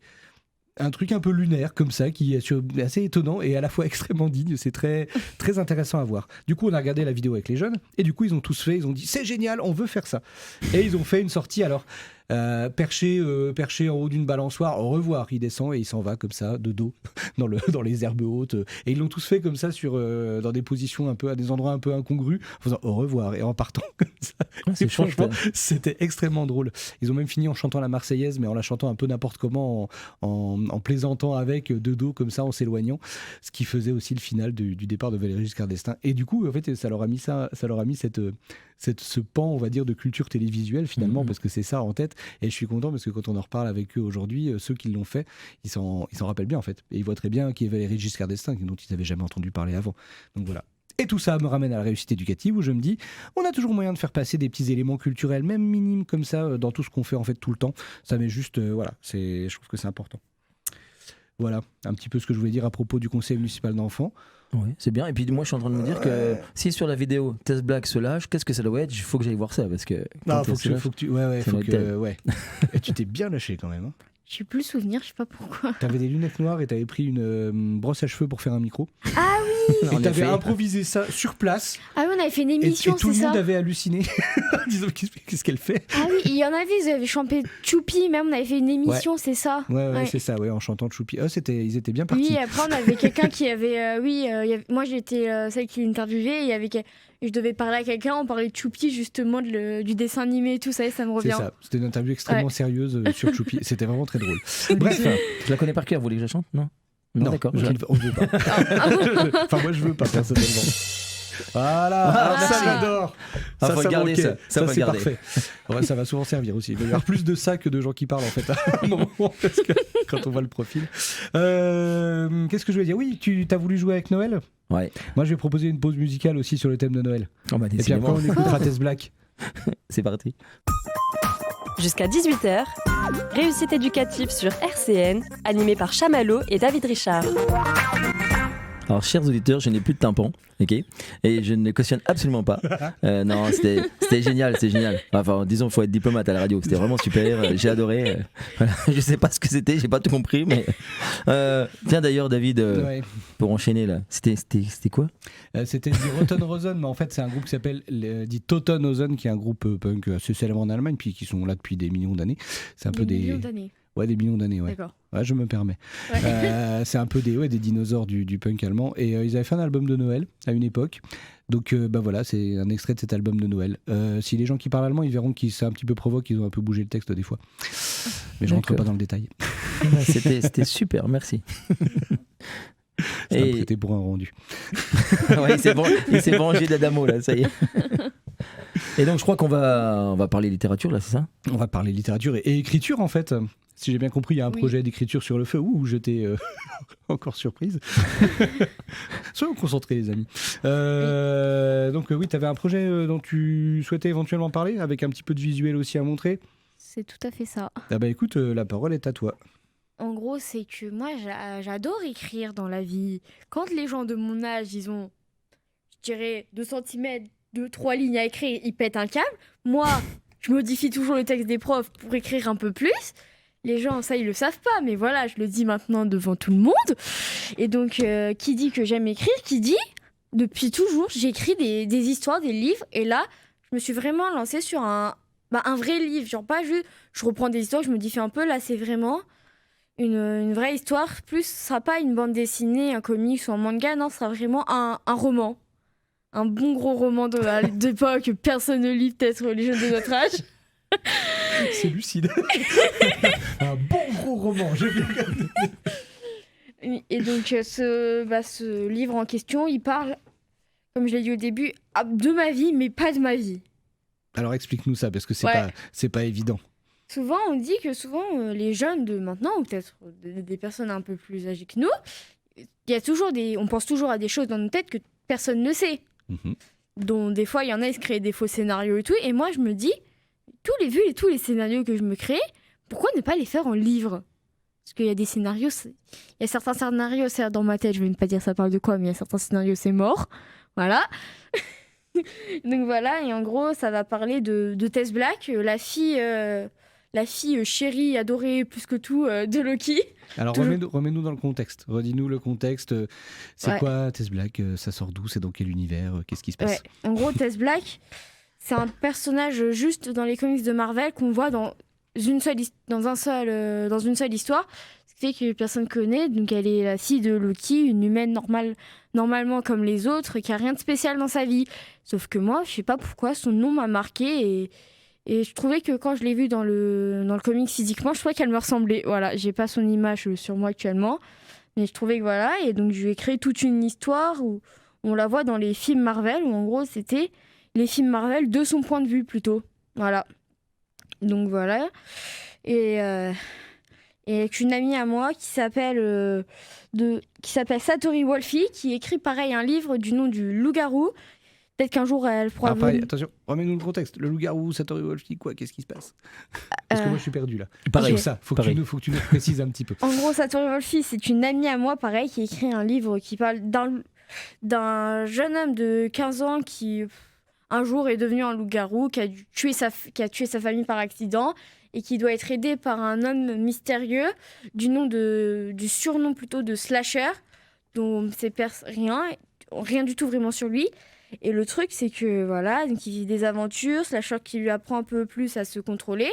un truc un peu lunaire comme ça, qui est assez étonnant et à la fois extrêmement digne. C'est très, très intéressant à voir. Du coup, on a regardé la vidéo avec les jeunes et du coup, ils ont tous fait, ils ont dit c'est génial, on veut faire ça. Et ils ont fait une sortie, alors perché en haut d'une balançoire, au revoir, il descend et il s'en va comme ça, de dos, dans les herbes hautes. Et ils l'ont tous fait comme ça, dans des positions à des endroits un peu incongrus, en faisant au revoir et en partant comme ça. Et franchement, c'était extrêmement drôle. Ils ont même fini en chantant la Marseillaise, mais en la chantant un peu n'importe comment, en plaisantant avec, de dos comme ça, en s'éloignant, ce qui faisait aussi le final du départ de Valéry Giscard d'Estaing. Et du coup, en fait, ça leur a mis ce pan, on va dire, de culture télévisuelle finalement, parce que c'est ça en tête. Et je suis content parce que quand on en reparle avec eux aujourd'hui, ceux qui l'ont fait, ils s'en rappellent bien en fait. Et ils voient très bien qui est Valéry Giscard d'Estaing, dont ils n'avaient jamais entendu parler avant. Donc voilà. Et tout ça me ramène à la réussite éducative, où je me dis, on a toujours moyen de faire passer des petits éléments culturels, même minimes comme ça, dans tout ce qu'on fait en fait tout le temps. Ça met juste, je trouve que c'est important. Voilà, un petit peu ce que je voulais dire à propos du conseil municipal d'enfants. Oui, c'est bien. Et puis moi, je suis en train de me dire que si sur la vidéo Tess Black se lâche, qu'est-ce que ça doit être? Il faut que j'aille voir ça parce que. Faut que tu. Et tu t'es bien lâché quand même. Hein. J'ai plus le souvenir, je sais pas pourquoi. T'avais des lunettes noires et t'avais pris une brosse à cheveux pour faire un micro. Ah oui. Et t'avais improvisé ça sur place. Ah oui, on avait fait une émission, et tout le monde avait halluciné. Disons, qu'est-ce qu'elle fait? Ah oui, il y en avait, ils avaient chanté Choupi, même on avait fait une émission, c'est ça. Ouais, c'est ça, en chantant Choupi. Ils étaient bien partis. Oui, après on avait quelqu'un qui avait, moi j'étais celle qui l'interviewait, il y avait je devais parler à quelqu'un, on parlait de Choupi justement, du dessin animé et tout ça, et ça me revient. C'est ça, c'était une interview extrêmement sérieuse sur Choupi, c'était vraiment très drôle. Bref, je la connais par cœur, vous voulez que je la chante? Non, d'accord. On veut pas. Enfin, moi je veux pas, personnellement. Voilà, ça j'adore. Ça faut garder ça. Ça c'est parfait. Ouais, ça va souvent servir aussi. Il va y avoir plus de ça que de gens qui parlent en fait à un moment, parce que quand on voit le profil. Qu'est-ce que je voulais dire? Oui, tu as voulu jouer avec Noël? Ouais. Moi je vais proposer une pause musicale aussi sur le thème de Noël. Et puis après on écoutera Tess Black. C'est parti. Jusqu'à 18h, réussite éducative sur RCN, animée par Chamallow et David Richard. Alors, chers auditeurs, je n'ai plus de tympan, ok, et je ne cautionne absolument pas. Non, c'était génial, c'est génial. Enfin, disons, il faut être diplomate à la radio. C'était vraiment super. J'ai adoré. Voilà. Je sais pas ce que c'était, j'ai pas tout compris, mais tiens d'ailleurs, David, pour enchaîner là, c'était quoi? C'était dit Rotten Rosen, mais en fait, c'est un groupe qui s'appelle dit Totenhausen, qui est un groupe punk assez célèbre en Allemagne, puis qui sont là depuis des millions d'années. C'est un peu des millions d'années. Ouais, des millions d'années, ouais. D'accord. Ouais, je me permets. Ouais. C'est un peu des dinosaures du punk allemand. Et ils avaient fait un album de Noël à une époque. Donc voilà, c'est un extrait de cet album de Noël. Si les gens qui parlent allemand, ils verront que c'est un petit peu provoque, ils ont un peu bougé le texte des fois. Mais je rentre pas dans le détail. C'était super, merci. C'est un prêté pour un rendu. Ouais, il s'est vengé d'Adamo, là, ça y est. Et donc je crois qu'on va parler littérature, là, c'est ça? On va parler littérature et écriture, en fait. Si j'ai bien compris, il y a un projet d'écriture sur le feu. Ouh, j'étais encore surprise. Soyons concentrés, les amis. Donc oui, tu avais un projet dont tu souhaitais éventuellement parler, avec un petit peu de visuel aussi à montrer. C'est tout à fait ça. Ah bah écoute, la parole est à toi. En gros, c'est que moi, j'adore écrire dans la vie. Quand les gens de mon âge, ils ont, je dirais, 2 cm, 2-3 lignes à écrire, ils pètent un câble. Moi, je modifie toujours le texte des profs pour écrire un peu plus. Les gens, ça, ils le savent pas, mais voilà, je le dis maintenant devant tout le monde. Et donc, qui dit que j'aime écrire, qui dit, depuis toujours, j'écris des histoires, des livres. Et là, je me suis vraiment lancée sur un vrai livre. Genre pas juste, je reprends des histoires, je modifie un peu. Là, c'est vraiment une vraie histoire. Plus, ce sera pas une bande dessinée, un comics ou un manga, non, ce sera vraiment un roman. Un bon gros roman d'époque, personne ne lit, peut-être les jeunes de notre âge. C'est lucide. Un bon gros roman, j'ai bien regardé. Et donc, ce livre en question, il parle, comme je l'ai dit au début, de ma vie, mais pas de ma vie. Alors explique-nous ça, parce que c'est pas évident. Souvent, on dit que les jeunes de maintenant, ou peut-être des personnes un peu plus âgées que nous, on pense toujours à des choses dans nos têtes que personne ne sait. Mm-hmm. Dont des fois, il y en a, ils se créent des faux scénarios et tout. Et moi, je me dis, tous les scénarios que je me crée, pourquoi ne pas les faire en livre? Parce qu'il y a des scénarios, il y a certains scénarios, c'est dans ma tête, je vais ne pas dire ça parle de quoi, mais il y a certains scénarios, c'est mort. Voilà. Donc voilà, et en gros, ça va parler de Tess Black, la fille chérie, adorée plus que tout de Loki. Alors remets-nous dans le contexte, redis-nous le contexte. C'est quoi Tess Black? Ça sort d'où? C'est dans quel univers? Qu'est-ce qui se passe? En gros, Tess Black, c'est un personnage juste dans les comics de Marvel qu'on voit dans une seule histoire. Ce qui fait que personne ne connaît. Donc elle est la fille de Loki, une humaine normalement comme les autres, qui a rien de spécial dans sa vie. Sauf que moi, je sais pas pourquoi, son nom m'a marqué et je trouvais que quand je l'ai vue dans le comic physiquement, je trouvais qu'elle me ressemblait. Voilà, j'ai pas son image sur moi actuellement, mais je trouvais que voilà. Et donc je lui ai créé toute une histoire où on la voit dans les films Marvel, où en gros c'était les films Marvel de son point de vue plutôt. Voilà. Donc voilà. Et avec une amie à moi qui s'appelle Satori Wolfie, qui écrit pareil un livre du nom du loup-garou. Peut-être qu'un jour elle pourra... Attention, remets-nous le contexte. Le loup-garou, Satori Wolfie, quoi? Qu'est-ce qui se passe? Parce que moi je suis perdu là. Pareil. Ça, faut que tu nous précises un petit peu. En gros, Satori Wolfie, c'est une amie à moi, pareil, qui écrit un livre qui parle d'un jeune homme de 15 ans qui, un jour, est devenu un loup-garou, qui a tué sa famille par accident et qui doit être aidé par un homme mystérieux du surnom plutôt de Slasher, dont c'est rien du tout vraiment sur lui. Et le truc, c'est que voilà, donc il vit des aventures, Slasher qui lui apprend un peu plus à se contrôler.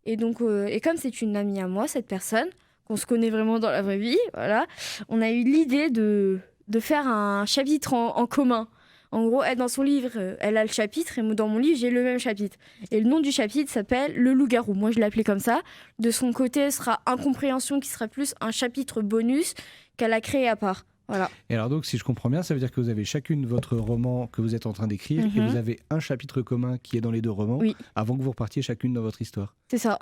Et donc, et comme c'est une amie à moi, cette personne, qu'on se connaît vraiment dans la vraie vie, voilà, on a eu l'idée de faire un chapitre en commun. En gros, elle, dans son livre, elle a le chapitre, et dans mon livre, j'ai le même chapitre. Et le nom du chapitre s'appelle Le Loup-garou. Moi, je l'ai appelé comme ça. De son côté, ce sera Incompréhension, qui sera plus un chapitre bonus qu'elle a créé à part. Voilà. Et alors donc, si je comprends bien, ça veut dire que vous avez chacune votre roman que vous êtes en train d'écrire, et vous avez un chapitre commun qui est dans les 2 romans, avant que vous repartiez chacune dans votre histoire. C'est ça.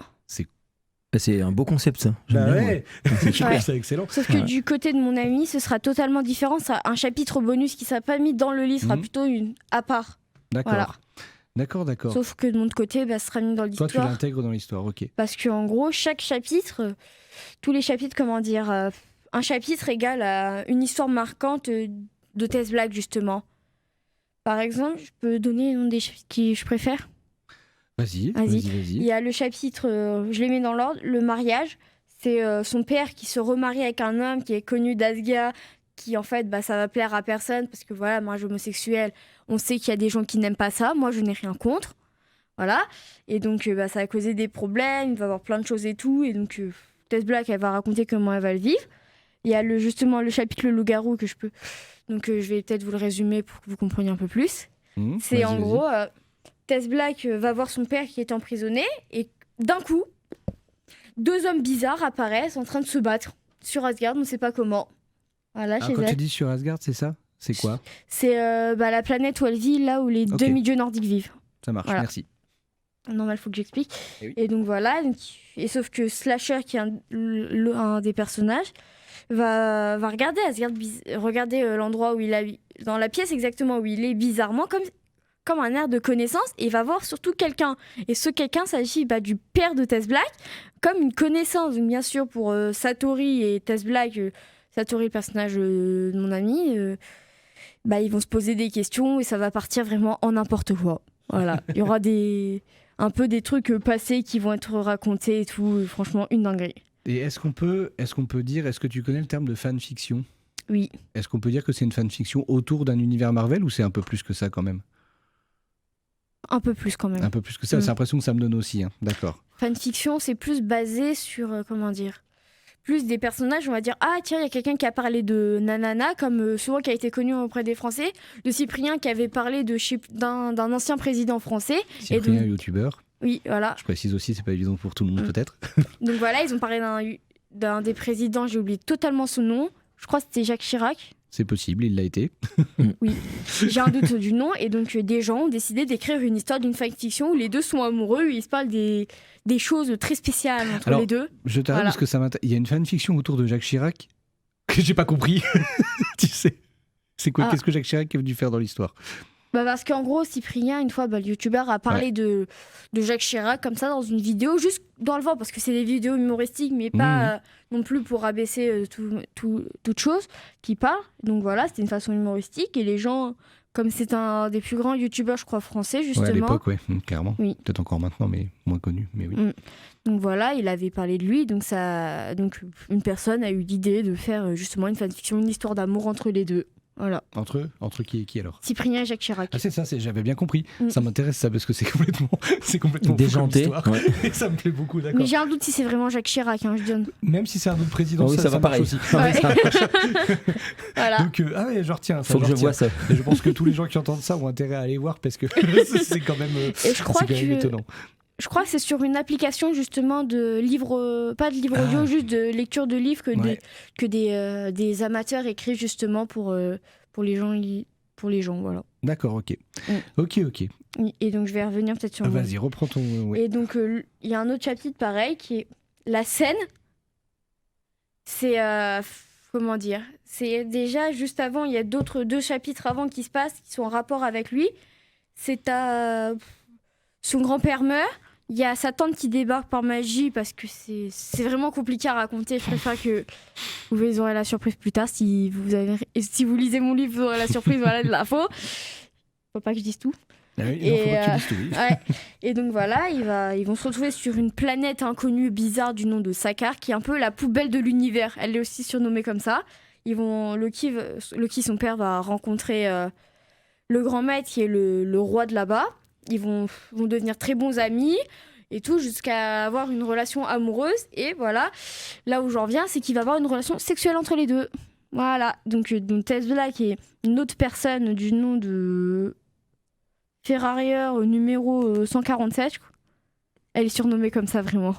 C'est un beau concept, ça. C'est excellent. Sauf que du côté de mon ami, ce sera totalement différent. Ça, un chapitre bonus qui ne sera pas mis dans le livre, sera plutôt à part. D'accord. Voilà. D'accord. Sauf que de mon côté, ce sera mis dans l'histoire. Toi, tu l'intègres dans l'histoire, ok. Parce qu'en gros, chaque chapitre, tous les chapitres, un chapitre égale à une histoire marquante de Test Black, justement. Par exemple, je peux donner le nom des chapitres que je préfère. Vas-y. Il y a le chapitre, je les mets dans l'ordre, le mariage. C'est son père qui se remarie avec un homme qui est connu d'Asgard, qui en fait, ça va plaire à personne, parce que voilà, mariage homosexuel, on sait qu'il y a des gens qui n'aiment pas ça. Moi, je n'ai rien contre. Voilà. Et donc, ça va causer des problèmes, il va y avoir plein de choses et tout. Et donc, Test Black, elle va raconter comment elle va le vivre. Il y a justement le chapitre le loup-garou que je peux. Donc, je vais peut-être vous le résumer pour que vous compreniez un peu plus. C'est en gros, Test Black va voir son père qui est emprisonné et d'un coup, 2 hommes bizarres apparaissent en train de se battre sur Asgard, on ne sait pas comment. Voilà, chez quand elle. tu dis sur Asgard, c'est ça? C'est quoi? C'est la planète où elle vit, là où les demi-dieux nordiques vivent. Ça marche, voilà. Merci. Normal, il faut que j'explique. Oui. Et donc voilà, et sauf que Slasher, qui est un des personnages, va regarder Asgard, regarder l'endroit où il a, dans la pièce exactement où il est, bizarrement, comme un air de connaissance, et il va voir surtout quelqu'un. Et ce quelqu'un s'agit du père de Test Black, comme une connaissance. Donc, bien sûr, pour Satori et Test Black, Satori, le personnage de mon ami, ils vont se poser des questions et ça va partir vraiment en n'importe quoi. Voilà, il y aura un peu des trucs passés qui vont être racontés et tout. Franchement, une dinguerie. Et est-ce qu'on peut dire, est-ce que tu connais le terme de fanfiction? Oui. Est-ce qu'on peut dire que c'est une fanfiction autour d'un univers Marvel ou c'est un peu plus que ça quand même? Un peu plus quand même. Un peu plus que ça, c'est l'impression que ça me donne aussi, hein. D'accord. Fanfiction, c'est plus basé sur, plus des personnages, on va dire, ah tiens, il y a quelqu'un qui a parlé de Nanana, comme souvent qui a été connu auprès des Français, de Cyprien qui avait parlé d'un ancien président français. Cyprien, youtubeur. Oui, voilà. Je précise aussi, c'est pas évident pour tout le monde peut-être. Donc voilà, ils ont parlé d'un des présidents, j'ai oublié totalement son nom, je crois que c'était Jacques Chirac. C'est possible, il l'a été. Oui, j'ai un doute du nom, et donc des gens ont décidé d'écrire une histoire d'une fanfiction où les deux sont amoureux, où ils se parlent des choses très spéciales entre les deux. Je t'arrête parce que ça m'intéresse. Il y a une fanfiction autour de Jacques Chirac que j'ai pas compris. Tu sais, c'est quoi? Qu'est-ce que Jacques Chirac a dû faire dans l'histoire? Parce qu'en gros, Cyprien, une fois, le youtubeur a parlé de Jacques Chirac comme ça dans une vidéo, juste dans le vent, parce que c'est des vidéos humoristiques, mais pas non plus pour abaisser toute chose qui part. Donc voilà, c'était une façon humoristique, et les gens, comme c'est un des plus grands youtubeurs, je crois, français, justement. Ouais, à l'époque, clairement. Oui. Peut-être encore maintenant, mais moins connu, mais oui. Donc voilà, il avait parlé de lui, donc une personne a eu l'idée de faire justement une fanfiction, une histoire d'amour entre les deux. Voilà. Entre qui et qui alors? Cyprien et Jacques Chirac. Ah, c'est ça, j'avais bien compris. Ça m'intéresse ça parce que c'est complètement déjanté. Ouais. Et ça me plaît beaucoup, d'accord. Mais j'ai un doute si c'est vraiment Jacques Chirac, je donne. Même si c'est un autre président, ça va pareil aussi. Ouais. Voilà. Donc je retiens ça. Faut que je vois ça. Et je pense que tous les gens qui entendent ça ont intérêt à aller voir parce que c'est quand même, et je crois étonnant. Je crois que c'est sur une application justement de livres, pas de livres audio, juste de lecture de livres que des amateurs écrivent justement pour les gens, voilà. D'accord, ok. Ok. Et donc je vais revenir peut-être sur. Vas-y, reprends ton. Et donc il y a un autre chapitre pareil qui est la scène. C'est comment dire? C'est déjà juste avant, il y a deux chapitres avant qui se passent qui sont en rapport avec lui. C'est son grand-père meurt. Il y a sa tante qui débarque par magie parce que c'est vraiment compliqué à raconter. Je préfère que vous aurez la surprise plus tard. Si vous lisez mon livre, vous aurez la surprise de l'info. Faut pas que je dise tout. Ah oui, faut pas que tu dises tout, oui. Ouais. Et donc voilà, ils vont se retrouver sur une planète inconnue bizarre du nom de Sakaar, qui est un peu la poubelle de l'univers. Elle est aussi surnommée comme ça. Loki, son père, va rencontrer le grand maître qui est le roi de là-bas. Ils vont devenir très bons amis et tout jusqu'à avoir une relation amoureuse. Et voilà, là où j'en reviens, c'est qu'il va y avoir une relation sexuelle entre les deux. Voilà, donc Test Black est une autre personne du nom de Ferrarier numéro 147. Elle est surnommée comme ça vraiment,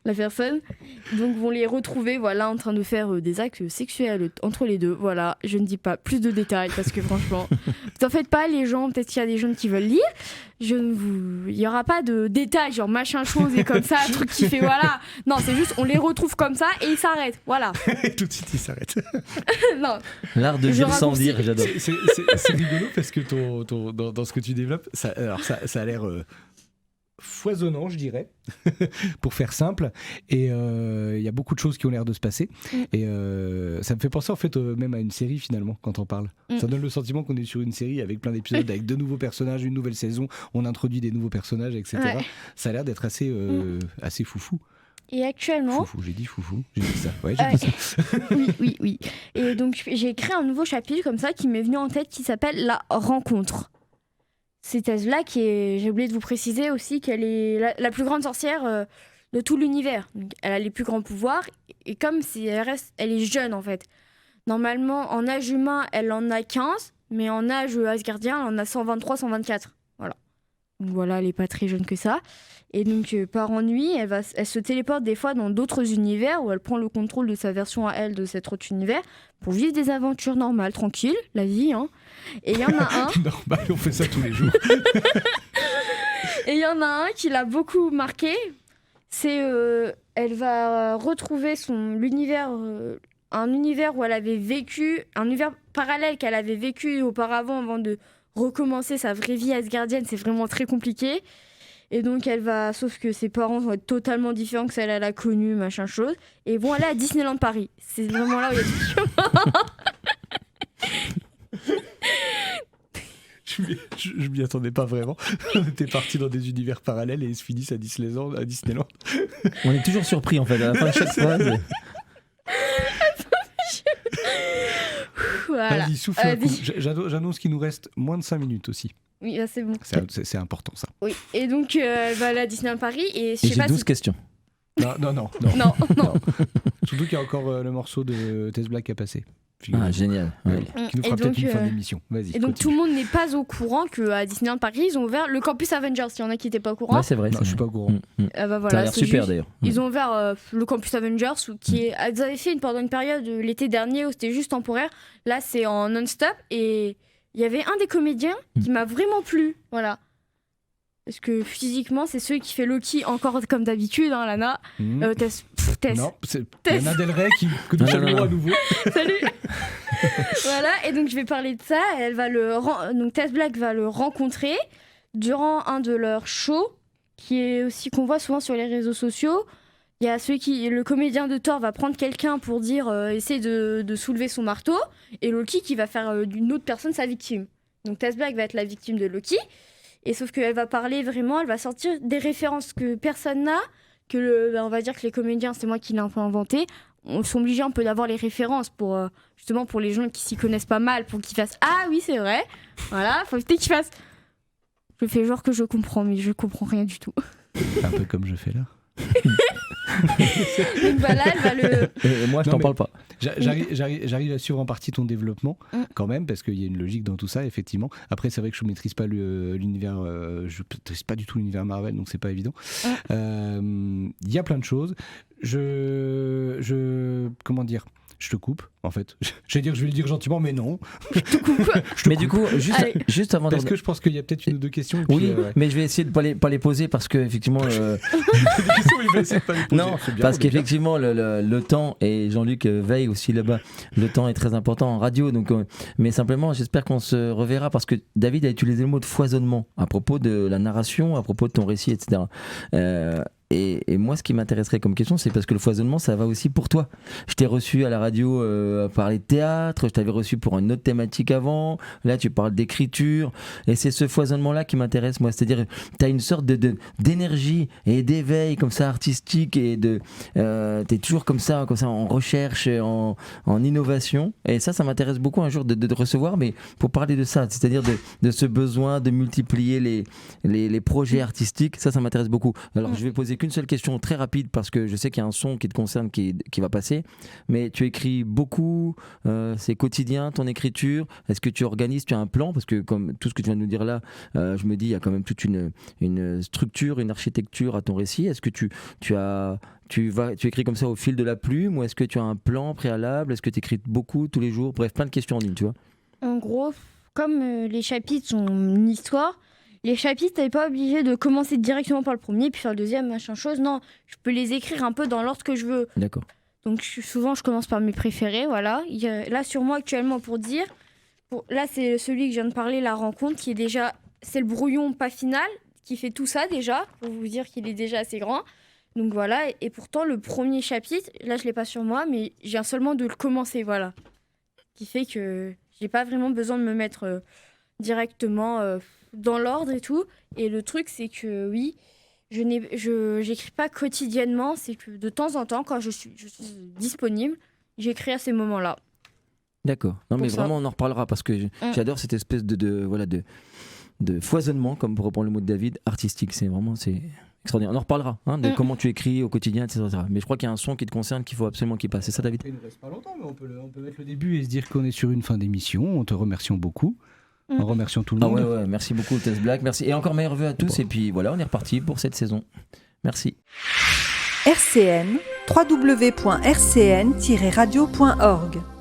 la personne. Donc vont les retrouver en train de faire des actes sexuels entre les deux. Voilà, je ne dis pas plus de détails parce que franchement, vous en faites pas les gens, peut-être qu'il y a des jeunes qui veulent lire. Il y aura pas de détails genre machin chose et comme ça, un truc qui fait voilà. Non, c'est juste on les retrouve comme ça et ils s'arrêtent. Voilà. Tout de suite ils s'arrêtent. Non. L'art de dire sans dire, j'adore. C'est rigolo parce que dans ce que tu développes, ça a l'air foisonnant, je dirais, pour faire simple. Et il y a beaucoup de choses qui ont l'air de se passer. Et ça me fait penser en fait même à une série finalement quand on parle. Ça donne le sentiment qu'on est sur une série avec plein d'épisodes, avec de nouveaux personnages, une nouvelle saison, on introduit des nouveaux personnages, etc. Ouais. Ça a l'air d'être assez foufou. Et actuellement, Foufou, j'ai dit foufou, j'ai dit ça. Ouais, j'ai dit ça. oui. Et donc j'ai créé un nouveau chapitre comme ça qui m'est venu en tête qui s'appelle La Rencontre. C'est Tesla qui est, j'ai oublié de vous préciser aussi qu'elle est la plus grande sorcière de tout l'univers. Donc, elle a les plus grands pouvoirs et comme si elle est jeune en fait. Normalement en âge humain elle en a 15, mais en âge asgardien elle en a 123, 124. Voilà. Donc voilà, elle est pas très jeune que ça. Et donc par ennui, elle se téléporte des fois dans d'autres univers où elle prend le contrôle de sa version à elle de cet autre univers pour vivre des aventures normales, tranquilles, la vie. Hein. Et il y en a un. Normal, on fait ça tous les jours. Et il y en a un qui l'a beaucoup marqué. C'est elle va retrouver l'univers, un univers où elle avait vécu, un univers parallèle qu'elle avait vécu auparavant avant de recommencer sa vraie vie asgardienne. C'est vraiment très compliqué. Et donc sauf que ses parents vont être totalement différents que celle elle a connue, machin chose, et vont aller à Disneyland Paris. C'est vraiment là où il y a tout. Je m'y attendais pas vraiment. On était partis dans des univers parallèles et ils se finissent à Disneyland. On est toujours surpris en fait à la fin de chaque fois. Voilà. Vas-y, souffle un coup. J'annonce qu'il nous reste moins de 5 minutes aussi. Oui, là, c'est bon. C'est important ça. Oui. Et donc elle va aller à Disneyland Paris et je sais J'ai pas 12 questions. Non. Non. Surtout qu'il y a encore le morceau de Test Black à passer. Ah, génial. Ouais. Qui nous fera peut-être une fin d'émission. Vas-y. Et donc continue. tout le monde n'est pas au courant qu'à Disneyland Paris, ils ont ouvert le campus Avengers. Il y en a qui n'étaient pas au courant. Ouais, c'est vrai. Non, je suis pas au courant. Bah, voilà, Ça a l'air c'est super juste- d'ailleurs. Ils ont ouvert le campus Avengers, ils avaient fait pendant une période l'été dernier où c'était juste temporaire. Là, c'est en non-stop et il y avait un des comédiens qui m'a vraiment plu. Voilà. Parce que physiquement, c'est celui qui fait Loki encore comme d'habitude, hein, Lana. Tess. Non, c'est Tess. Lana Del Rey que nous saluons à nouveau. Salut. Voilà, et donc je vais parler de ça. Donc Tess Black va le rencontrer durant un de leurs shows, qui est aussi qu'on voit souvent sur les réseaux sociaux. Il y a le comédien de Thor va prendre quelqu'un pour dire essayer de soulever son marteau, et Loki qui va faire d'une autre personne sa victime. Donc Tess Black va être la victime de Loki, et sauf qu'elle va parler vraiment, elle va sortir des références que personne n'a, on va dire que les comédiens, c'est moi qui l'ai un peu inventé, on sont obligés un peu d'avoir les références pour justement pour les gens qui s'y connaissent pas mal, pour qu'ils fassent ah oui c'est vrai, voilà, faut éviter qu'ils fassent. Je fais genre que je comprends, mais je comprends rien du tout. Un peu comme je fais là. Donc voilà, elle va le. Et moi, je t'en parle pas. J'arrive à suivre en partie ton développement quand même, parce qu'il y a une logique dans tout ça, effectivement. Après, c'est vrai que je ne maîtrise pas l'univers, je ne maîtrise pas du tout l'univers Marvel, donc c'est pas évident. Il y a plein de choses. Comment dire ? Je te coupe, en fait. Je vais le dire gentiment, mais non. Mais du coup, juste avant Parce que je pense qu'il y a peut-être une ou deux questions. Oui, mais je vais essayer de pas les poser parce que effectivement. Des questions, il va essayer de pas les poser. Non, parce qu'effectivement le temps, et Jean-Luc veille aussi là-bas, le temps est très important en radio, donc, mais simplement j'espère qu'on se reverra parce que David a utilisé le mot de foisonnement à propos de la narration, à propos de ton récit, etc. Et moi, ce qui m'intéresserait comme question, c'est parce que le foisonnement, ça va aussi pour toi. Je t'ai reçu à la radio parler de théâtre, je t'avais reçu pour une autre thématique avant, là tu parles d'écriture, et c'est ce foisonnement-là qui m'intéresse, moi. C'est-à-dire, tu as une sorte d'énergie et d'éveil comme ça, artistique, et t'es toujours comme ça en recherche, en innovation, et ça m'intéresse beaucoup un jour de te recevoir, mais pour parler de ça, c'est-à-dire de ce besoin de multiplier les projets artistiques, ça m'intéresse beaucoup. Alors, je vais poser qu'une seule question très rapide parce que je sais qu'il y a un son qui te concerne qui va passer, mais tu écris beaucoup, c'est quotidien ton écriture, est-ce que tu organises, tu as un plan, parce que comme tout ce que tu viens de nous dire là, je me dis il y a quand même toute une structure, une architecture à ton récit. Est-ce que tu écris comme ça au fil de la plume, ou est-ce que tu as un plan préalable, est-ce que tu écris beaucoup tous les jours, bref, plein de questions en ligne, tu vois. En gros, comme les chapitres sont une histoire, les chapitres, t'es pas obligé de commencer directement par le premier, puis faire le deuxième, machin chose. Non, je peux les écrire un peu dans l'ordre que je veux. D'accord. Donc souvent, je commence par mes préférés, voilà. Là, sur moi, actuellement, pour dire... Là, c'est celui que je viens de parler, La Rencontre, qui est déjà... C'est le brouillon pas final, qui fait tout ça déjà, pour vous dire qu'il est déjà assez grand. Donc voilà, et pourtant le premier chapitre, là je l'ai pas sur moi, mais je viens seulement de le commencer, voilà. Ce qui fait que j'ai pas vraiment besoin de me mettre directement dans l'ordre et tout. Et le truc, c'est que oui, j'écris pas quotidiennement, c'est que de temps en temps, quand je suis disponible, j'écris à ces moments-là. D'accord. Non, mais Pour ça. vraiment, on en reparlera parce que j'adore cette espèce de foisonnement, comme pour reprendre le mot de David, artistique. C'est extraordinaire. On en reparlera de comment tu écris au quotidien, etc. Mais je crois qu'il y a un son qui te concerne qu'il faut absolument qu'il passe. C'est ça, David? Il ne reste pas longtemps, mais on peut mettre le début et se dire qu'on est sur une fin d'émission. En te remerciant beaucoup. En remerciant tout le monde. Ouais, merci beaucoup, Tess Black. Merci. Et encore meilleurs vœux à tous. Et puis voilà, on est reparti pour cette saison. Merci. RCN, www.rcn-radio.org